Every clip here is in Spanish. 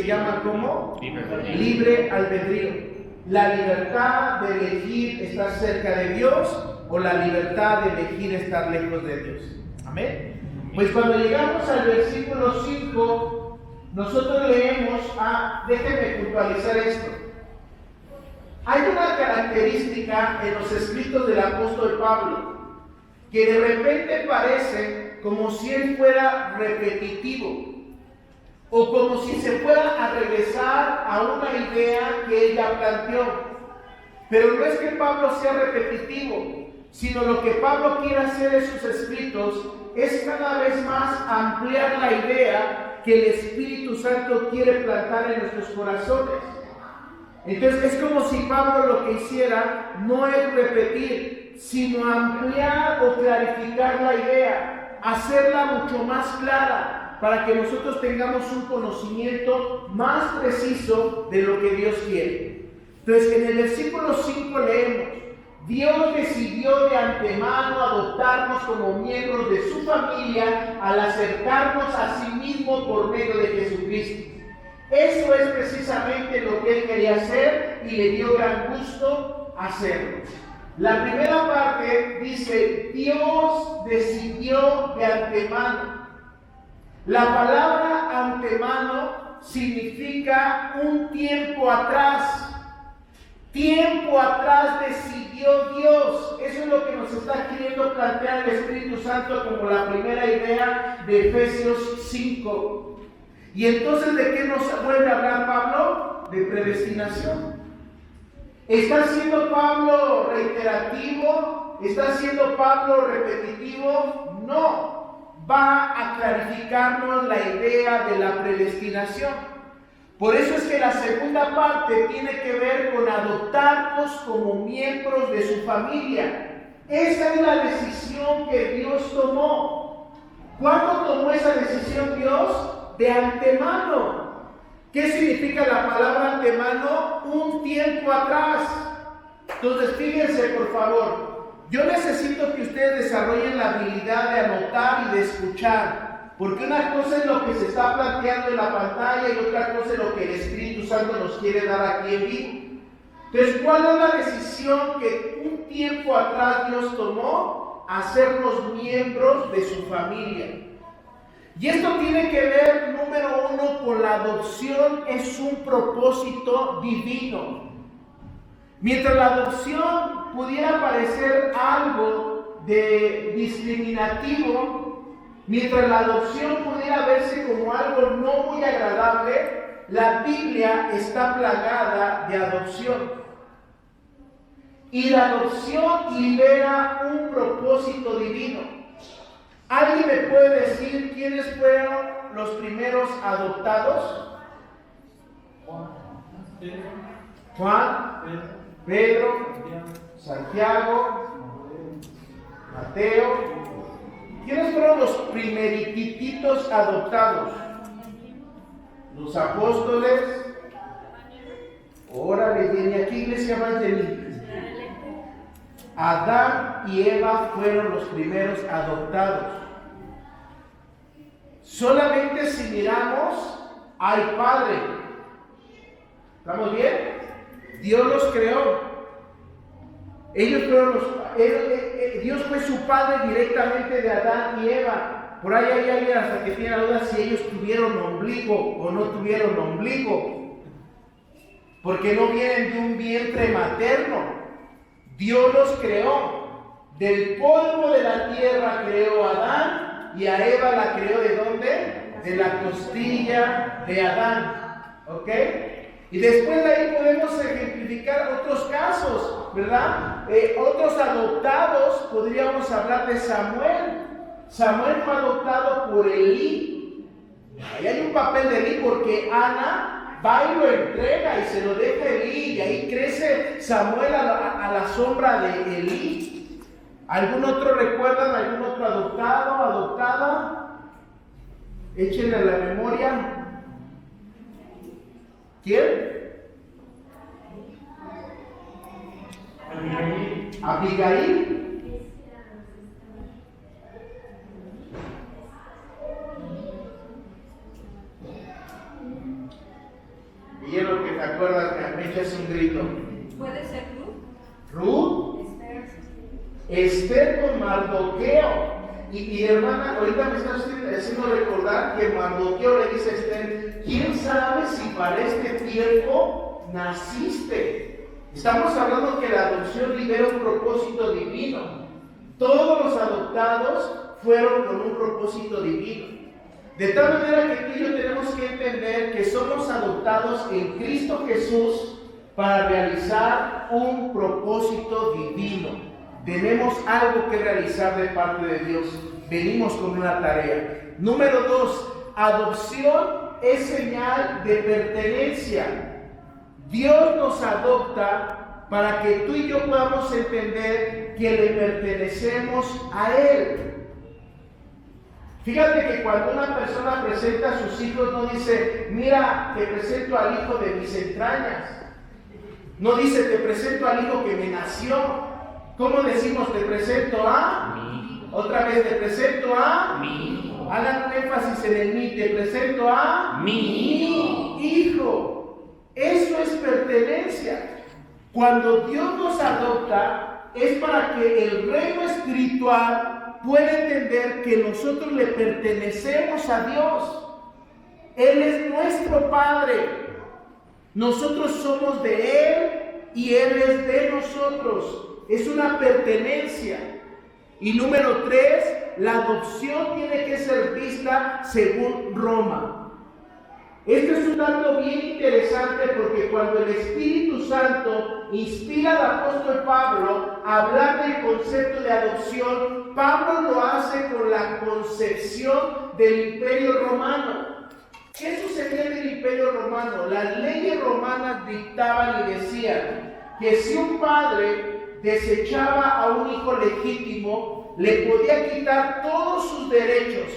llama ¿cómo? Libre albedrío. La libertad de elegir estar cerca de Dios o la libertad de elegir estar lejos de Dios. Amén. Pues cuando llegamos al versículo 5, nosotros leemos, déjenme puntualizar esto. Hay una característica en los escritos del apóstol Pablo que de repente parece como si él fuera repetitivo o como si se fuera a regresar a una idea que él ya planteó. Pero no es que Pablo sea repetitivo, sino lo que Pablo quiere hacer en sus escritos es cada vez más ampliar la idea que el Espíritu Santo quiere plantar en nuestros corazones. Entonces es como si Pablo lo que hiciera no es repetir, sino ampliar o clarificar la idea, hacerla mucho más clara, para que nosotros tengamos un conocimiento más preciso de lo que Dios quiere. Entonces en el versículo 5 leemos: Dios decidió de antemano adoptarnos como miembros de su familia al acercarnos a sí mismo por medio de Jesucristo. Eso es precisamente lo que él quería hacer y le dio gran gusto hacerlo. La primera parte dice: Dios decidió de antemano. La palabra antemano significa un tiempo atrás. Tiempo atrás decidió Dios. Eso es lo que nos está queriendo plantear el Espíritu Santo como la primera idea de Efesios 5. Y entonces, ¿de qué nos vuelve a hablar Pablo? De predestinación. ¿Está siendo Pablo reiterativo? ¿Está siendo Pablo repetitivo? No. Va a clarificarnos la idea de la predestinación. Por eso es que la segunda parte tiene que ver con adoptarnos como miembros de su familia. Esa es la decisión que Dios tomó. ¿Cuándo tomó esa decisión Dios? De antemano. ¿Qué significa la palabra antemano? Un tiempo atrás. Entonces fíjense por favor, yo necesito que ustedes desarrollen la habilidad de anotar y de escuchar, porque una cosa es lo que se está planteando en la pantalla y otra cosa es lo que el Espíritu Santo nos quiere dar aquí en vivo. Entonces, ¿cuál es la decisión que un tiempo atrás Dios tomó? Hacernos miembros de su familia. Y esto tiene que ver, número uno, con la adopción. Es un propósito divino. Mientras la adopción pudiera parecer algo de discriminativo, mientras la adopción pudiera verse como algo no muy agradable, la Biblia está plagada de adopción. Y la adopción libera un propósito divino. ¿Alguien me puede decir quiénes fueron los primeros adoptados? Juan, Pedro, Santiago, Mateo. ¿Quiénes fueron los primerititos adoptados? Los apóstoles. Órale, ¿y a qué iglesia más de Adán y Eva fueron los primeros adoptados. Solamente si miramos al Padre. ¿Estamos bien? Dios los creó. Ellos fueron Dios fue su Padre directamente de Adán y Eva. Por ahí hay alguien hasta que tiene la duda si ellos tuvieron ombligo o no tuvieron ombligo, porque no vienen de un vientre materno. Dios los creó. Del polvo de la tierra creó a Adán y a Eva la creó ¿de dónde? De la costilla de Adán. ¿Ok? Y después de ahí podemos ejemplificar otros casos, ¿verdad? Otros adoptados, podríamos hablar de Samuel. Samuel fue adoptado por Elí. Ahí hay un papel de Elí porque Ana va y lo entrega y se lo deja a Elí, y ahí crece Samuel a la sombra de Elí. ¿Algún otro recuerdan? ¿Algún otro adoptado, adoptada? Échenle a la memoria. ¿Quién? Abigail. Y es lo que te acuerdas, que me echas un grito. Puede ser Ruth. Ruth. Esther con Mardoqueo. Y hermana, ahorita me está haciendo recordar que Mardoqueo le dice a Esther: ¿quién sabe si para este tiempo naciste? Estamos hablando que la adopción libera un propósito divino. Todos los adoptados fueron con un propósito divino. De tal manera que tú y yo tenemos que entender que somos adoptados en Cristo Jesús para realizar un propósito divino. Tenemos algo que realizar de parte de Dios. Venimos con una tarea. Número 2, adopción es señal de pertenencia. Dios nos adopta para que tú y yo podamos entender que le pertenecemos a Él. Fíjate que cuando una persona presenta a sus hijos, no dice: mira, te presento al hijo de mis entrañas. No dice: te presento al hijo que me nació. ¿Cómo decimos? Te presento a mi hijo. Otra vez, te presento a mi hijo. Hagan un énfasis en el mi. Te presento a mi hijo. Eso es pertenencia. Cuando Dios nos adopta, es para que el reino espiritual pueda entender que nosotros le pertenecemos a Dios. Él es nuestro Padre. Nosotros somos de Él y Él es de nosotros. Es una pertenencia. Y número 3, la adopción tiene que ser vista según Roma. Esto es un dato bien interesante, porque cuando el Espíritu Santo inspira al apóstol Pablo a hablar del concepto de adopción, Pablo lo hace con la concepción del Imperio Romano. ¿Qué sucedía en el Imperio Romano? Las leyes romanas dictaban y decían que si un padre desechaba a un hijo legítimo, le podía quitar todos sus derechos,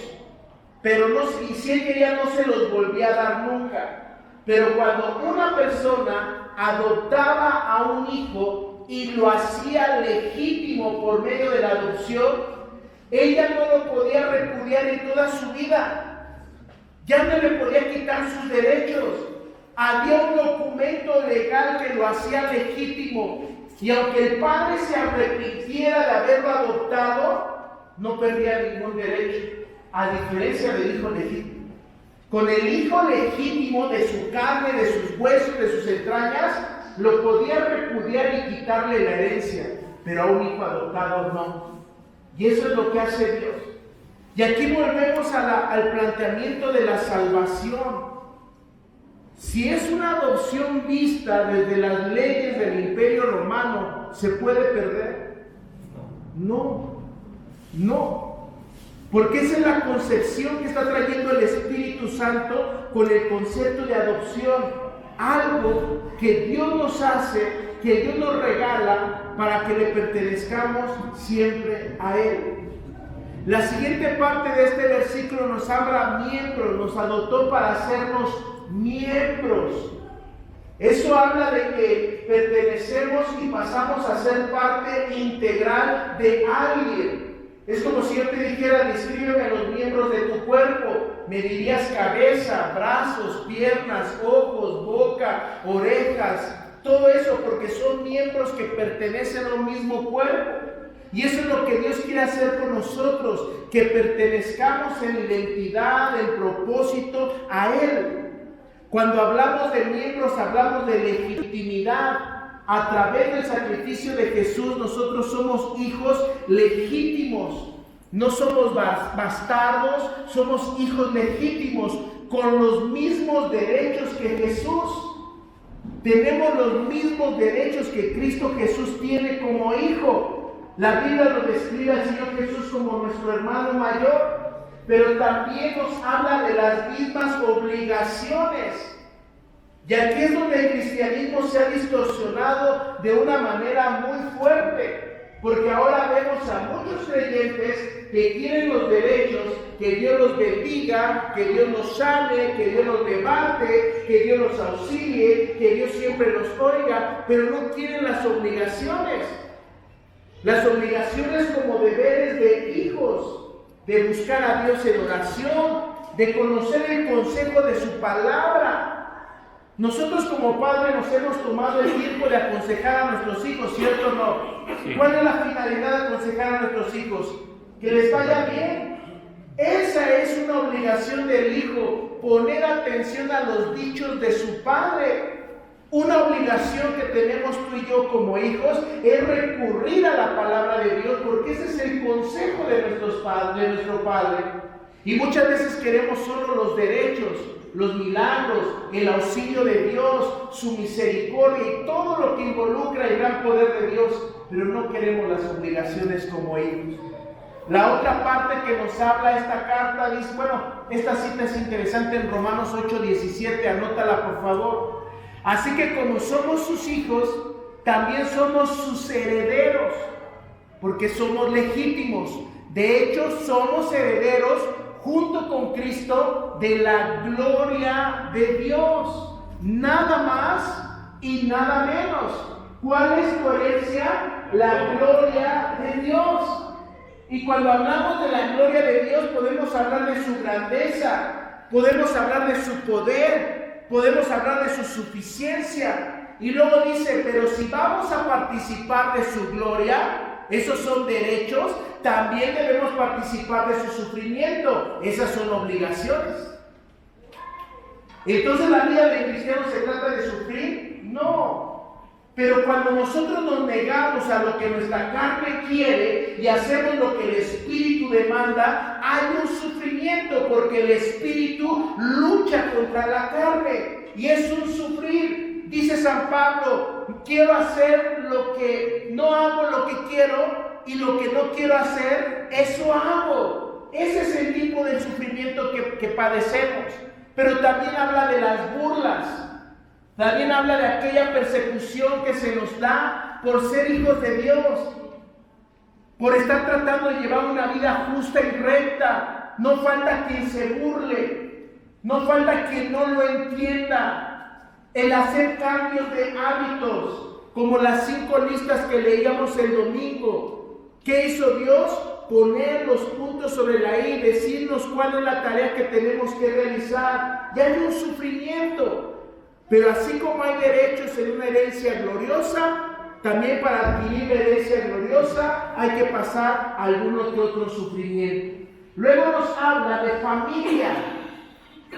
pero y si él quería no se los volvía a dar nunca. Pero cuando una persona adoptaba a un hijo y lo hacía legítimo por medio de la adopción, ella no lo podía repudiar en toda su vida. Ya no le podía quitar sus derechos. Había un documento legal que lo hacía legítimo. Y aunque el padre se arrepintiera de haberlo adoptado, no perdía ningún derecho, a diferencia del hijo legítimo. Con el hijo legítimo, de su carne, de sus huesos, de sus entrañas, lo podía repudiar y quitarle la herencia, pero a un hijo adoptado no. Y eso es lo que hace Dios. Y aquí volvemos al planteamiento de la salvación. Si es una adopción vista desde las leyes del Imperio Romano, ¿se puede perder? No, no. Porque esa es la concepción que está trayendo el Espíritu Santo con el concepto de adopción. Algo que Dios nos hace, que Dios nos regala para que le pertenezcamos siempre a Él. La siguiente parte de este versículo nos habla miembros, nos adoptó para hacernos miembros. Eso habla de que pertenecemos y pasamos a ser parte integral de alguien. Es como si yo te dijera: descríbeme los miembros de tu cuerpo. Me dirías cabeza, brazos, piernas, ojos, boca, orejas, todo eso, porque son miembros que pertenecen a un mismo cuerpo. Y eso es lo que Dios quiere hacer con nosotros, que pertenezcamos en identidad, en propósito a Él. Cuando hablamos de miembros, hablamos de legitimidad. A través del sacrificio de Jesús, nosotros somos hijos legítimos. No somos bastardos, somos hijos legítimos, con los mismos derechos que Jesús. Tenemos los mismos derechos que Cristo Jesús tiene como hijo. La Biblia lo describe al Señor Jesús como nuestro hermano mayor, pero también nos habla de las mismas obligaciones. Y aquí es donde el cristianismo se ha distorsionado de una manera muy fuerte, porque ahora vemos a muchos creyentes que quieren los derechos, que Dios los bendiga, que Dios los sane, que Dios los levante, que Dios los auxilie, que Dios siempre los oiga, pero no quieren las obligaciones. Las obligaciones como deberes de hijos, de buscar a Dios en oración, de conocer el consejo de su palabra. Nosotros como padres nos hemos tomado el tiempo de aconsejar a nuestros hijos, ¿cierto o no? Sí. ¿Cuál es la finalidad de aconsejar a nuestros hijos? Que les vaya bien. Esa es una obligación del hijo, poner atención a los dichos de su padre. Una obligación que tenemos tú y yo como hijos es recurrir a la palabra de Dios, porque ese es el consejo de nuestro Padre. Y muchas veces queremos solo los derechos, los milagros, el auxilio de Dios, su misericordia y todo lo que involucra el gran poder de Dios, pero no queremos las obligaciones como hijos. La otra parte que nos habla esta carta dice, bueno, esta cita es interesante en Romanos 8:17, anótala por favor. Así que como somos sus hijos, también somos sus herederos, porque somos legítimos. De hecho, somos herederos junto con Cristo de la gloria de Dios. Nada más y nada menos. ¿Cuál es tu herencia? La gloria de Dios. Y cuando hablamos de la gloria de Dios, podemos hablar de su grandeza, podemos hablar de su poder, podemos hablar de su suficiencia. Y luego dice, pero si vamos a participar de su gloria, esos son derechos, también debemos participar de su sufrimiento, esas son obligaciones. Entonces, ¿la vida del cristiano se trata de sufrir? No. Pero cuando nosotros nos negamos a lo que nuestra carne quiere y hacemos lo que el Espíritu demanda, hay un sufrimiento, porque el Espíritu lucha contra la carne y es un sufrir. Dice San Pablo, quiero hacer lo que no hago, lo que quiero, y lo que no quiero hacer, eso hago. Ese es el tipo de sufrimiento que padecemos. Pero también habla de las burlas. También habla de aquella persecución que se nos da por ser hijos de Dios, por estar tratando de llevar una vida justa y recta. No falta quien se burle, no falta quien no lo entienda. El hacer cambios de hábitos, como las 5 listas que leíamos el domingo. ¿Qué hizo Dios? Poner los puntos sobre la I, decirnos cuál es la tarea que tenemos que realizar. Ya hay un sufrimiento. Pero así como hay derechos en una herencia gloriosa, también para adquirir la herencia gloriosa hay que pasar alguno que otro sufrimiento. Luego nos habla de familia.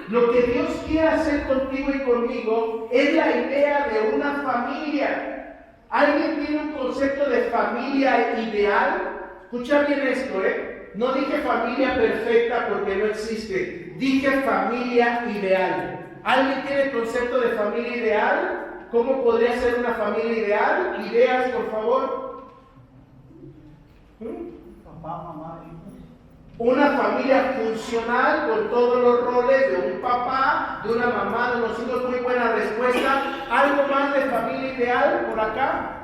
Lo que Dios quiere hacer contigo y conmigo es la idea de una familia. ¿Alguien tiene un concepto de familia ideal? Escucha bien esto, No dije familia perfecta porque no existe. Dije familia ideal. ¿Alguien tiene el concepto de familia ideal? ¿Cómo podría ser una familia ideal? Ideas, por favor. Papá, mamá, hijos. Una familia funcional con todos los roles de un papá, de una mamá, de unos hijos. Muy buena respuesta. ¿Algo más de familia ideal por acá?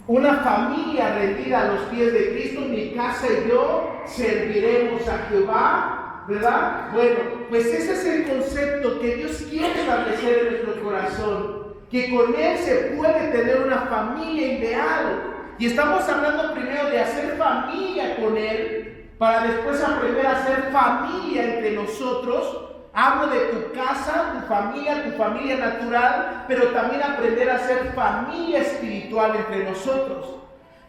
Una familia rendida a los pies de Cristo. Mi casa y yo serviremos a Jehová, ¿verdad? Bueno, pues ese es el concepto que Dios quiere establecer en nuestro corazón, que con Él se puede tener una familia ideal. Y estamos hablando primero de hacer familia con Él, para después aprender a hacer familia entre nosotros. Hablo de tu casa, tu familia natural, pero también aprender a ser familia espiritual entre nosotros.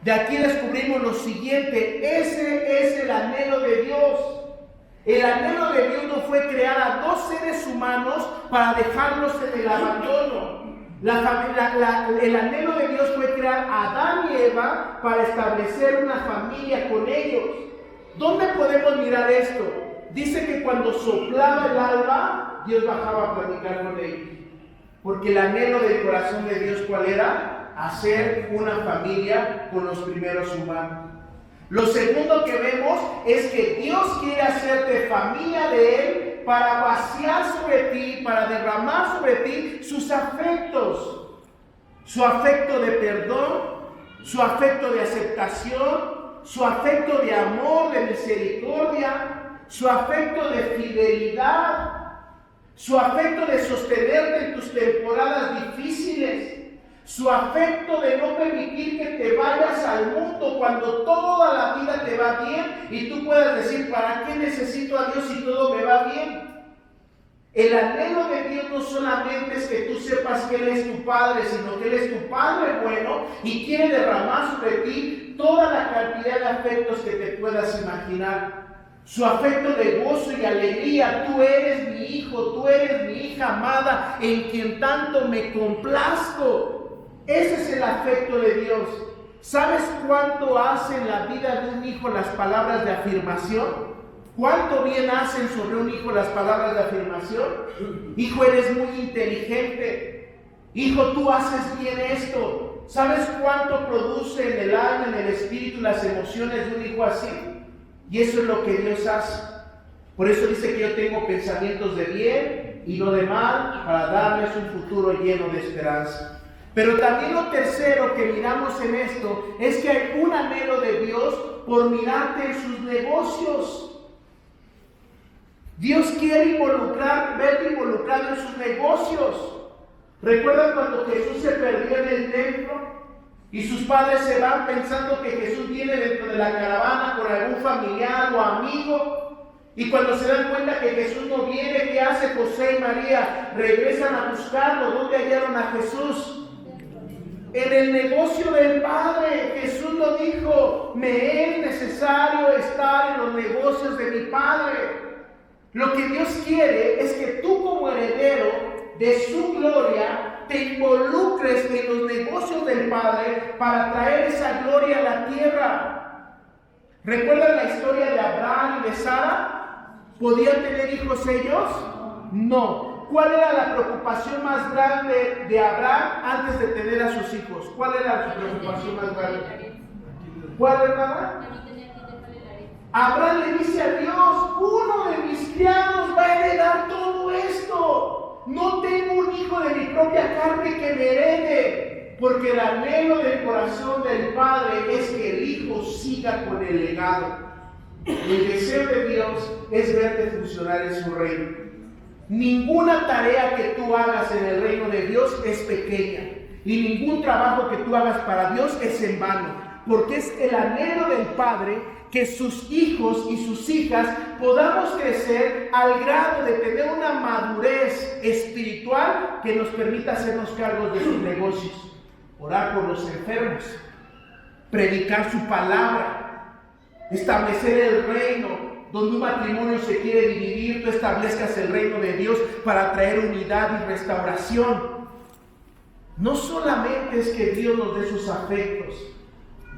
De aquí descubrimos lo siguiente: ese es el anhelo de Dios. El anhelo de Dios no fue crear a 2 seres humanos para dejarlos en el abandono. El anhelo de Dios fue crear a Adán y Eva para establecer una familia con ellos. ¿Dónde podemos mirar esto? Dice que cuando soplaba el alba, Dios bajaba a platicar con ellos. Porque el anhelo del corazón de Dios, ¿cuál era? Hacer una familia con los primeros humanos. Lo segundo que vemos es que Dios quiere hacerte familia de Él para vaciar sobre ti, para derramar sobre ti sus afectos. Su afecto de perdón, su afecto de aceptación, su afecto de amor, de misericordia, su afecto de fidelidad, su afecto de sostenerte en tus temporadas difíciles, Su afecto de no permitir que te vayas al mundo cuando toda la vida te va bien y tú puedas decir, ¿para qué necesito a Dios si todo me va bien? El anhelo de Dios no solamente es que tú sepas que Él es tu Padre, sino que Él es tu Padre bueno y quiere derramar sobre ti toda la cantidad de afectos que te puedas imaginar. Su afecto de gozo y alegría, tú eres mi hijo, tú eres mi hija amada, en quien tanto me complazco. Ese es el afecto de Dios. ¿Sabes cuánto hace en la vida de un hijo las palabras de afirmación? ¿Cuánto bien hacen sobre un hijo las palabras de afirmación? Hijo, eres muy inteligente. Hijo, tú haces bien esto. ¿Sabes cuánto produce en el alma, en el espíritu, las emociones de un hijo así? Y eso es lo que Dios hace. Por eso dice que yo tengo pensamientos de bien y no de mal, para darles un futuro lleno de esperanza. Pero también lo tercero que miramos en esto es que hay un anhelo de Dios por mirarte en sus negocios. Dios quiere verte involucrado en sus negocios. ¿Recuerdan cuando Jesús se perdió en el templo? Y sus padres se van pensando que Jesús viene dentro de la caravana con algún familiar o amigo. Y cuando se dan cuenta que Jesús no viene, ¿qué hace José y María? Regresan a buscarlo. ¿Dónde hallaron a Jesús? En el negocio del Padre. Jesús lo dijo, me es necesario estar en los negocios de mi Padre. Lo que Dios quiere es que tú como heredero de su gloria te involucres en los negocios del Padre para traer esa gloria a la tierra. ¿Recuerdan la historia de Abraham y de Sara? ¿Podían tener hijos ellos? No. ¿Cuál era la preocupación más grande de Abraham antes de tener a sus hijos? ¿Cuál era su preocupación más grande? ¿Cuál era? Abraham le dice a Dios, uno de mis criados va a heredar todo esto. No tengo un hijo de mi propia carne que me herede, porque el anhelo del corazón del Padre es que el Hijo siga con el legado. El deseo de Dios es verte funcionar en su reino. Ninguna tarea que tú hagas en el reino de Dios es pequeña, y ningún trabajo que tú hagas para Dios es en vano, porque es el anhelo del Padre que sus hijos y sus hijas podamos crecer al grado de tener una madurez espiritual que nos permita hacernos cargos de sus negocios, orar por los enfermos, predicar su palabra, establecer el reino. Donde un matrimonio se quiere dividir, tú establezcas el reino de Dios para traer unidad y restauración. No solamente es que Dios nos dé sus afectos,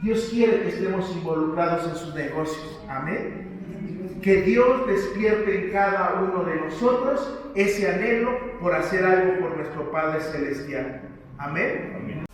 Dios quiere que estemos involucrados en sus negocios. Amén. Que Dios despierte en cada uno de nosotros ese anhelo por hacer algo por nuestro Padre Celestial. Amén. Amén.